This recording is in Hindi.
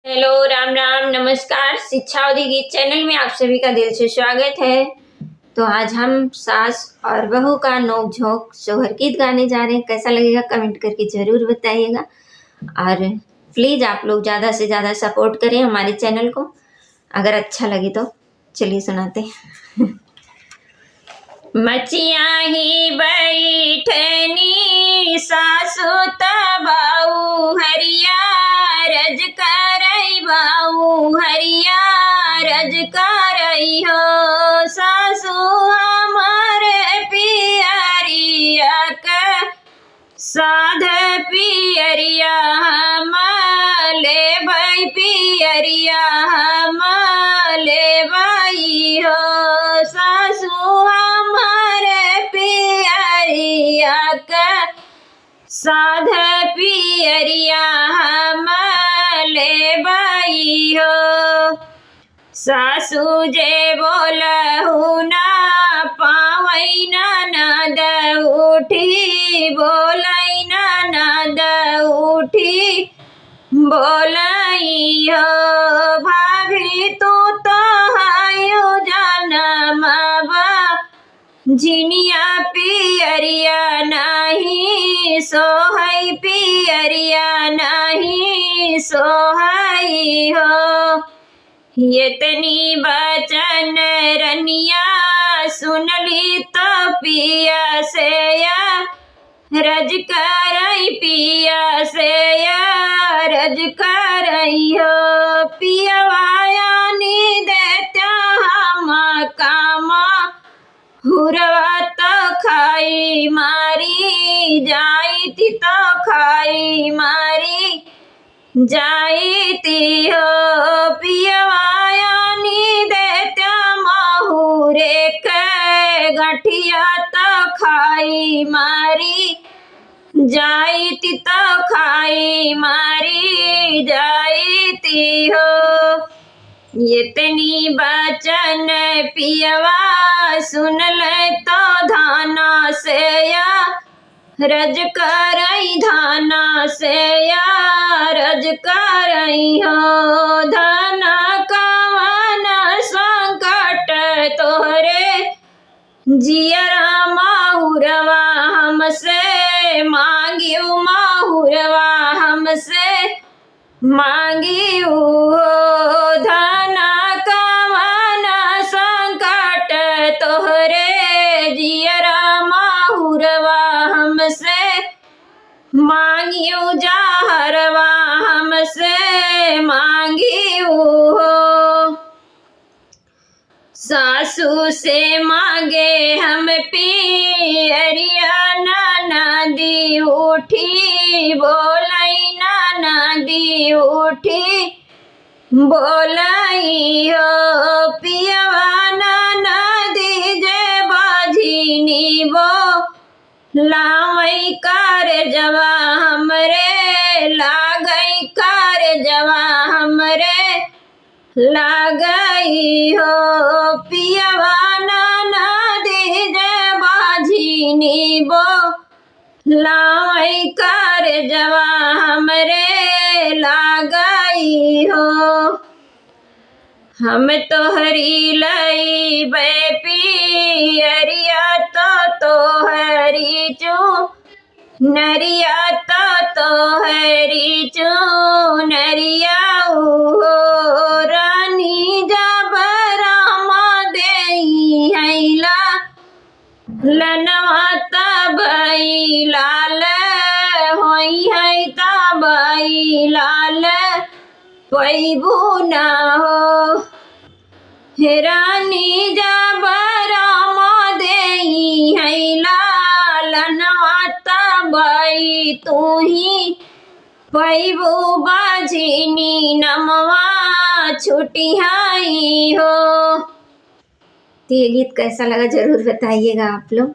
हेलो, राम राम, नमस्कार। शिक्षा और गीत चैनल में आप सभी का दिल से स्वागत है। तो आज हम सास और बहू का नोक झोंक सोहर गीत गाने जा रहे हैं। कैसा लगेगा कमेंट करके ज़रूर बताइएगा। और प्लीज़ आप लोग ज़्यादा से ज़्यादा सपोर्ट करें हमारे चैनल को। अगर अच्छा लगे तो चलिए सुनाते हैं। मचिया ही बैठनी सासु तबाऊ हरिया रज करई बाऊ हरिया रज करई हो सासु हमारे पियरिया का साध पियरिया हम ले भाई पियरिया हम ले भाई हो सासु हमारे पियरिया का साध पियरिया हम ले भाई हो। सासू जे बोलहु ना पावई ननद उठी बोलई ननद उठी बोलई हो भाभी तू तो हायो जनमबा झिनिया पियरिया नहीं सोहई पियरिया नहीं सोहई हो। इतनी बचन रनिया सुनली तो पिया से या रज करई पिया से या रज करई हो पियवाया नी देत्या हम कामा हुरवा तो खाई मारी जाई थी तो खाई मारी जाईती हो पियवाया नी देत्या माहुरे के गठिया तो खाई मारी जाईती तो खाई मारी जाईती हो। इतनी बचन पियवा सुन ले तो धाना से या रज करई धाना से या रज करई हो धना कवन संकट तोहरे जियरा माहुरवा हमसे मांगियो माहुरवा हमसे मांगियो धना कवन संकट तोहरे जियरा माहुरवा हमसे मांगियो जाहरवा हमसे मांगियो हो। सासू से मांगे हम पियरिया ननदी उठी बोलई ननदी उठी बोलई हो पियवा ननदी जे बाझिनी बो लावई कार जवा हमरे लागई कार जवा हमरे लागई हो पियवा ननदी जे बाझिनी बो लावई कार जवा हमरे लागई हो। हम तोहरी लई बे पियरिया तोहरी चू नरिया तोहरी चू नरिया हो रानी जबरामा देई हैला लनवा तबई लाल होई है तबई लाल पैबू ना हो रानी जबरामा देई हैला लनवा तबई तू ही पैबू बाझिनी नमवा छुटी हाई हो। तो ये गीत कैसा लगा ज़रूर बताइएगा आप लोग।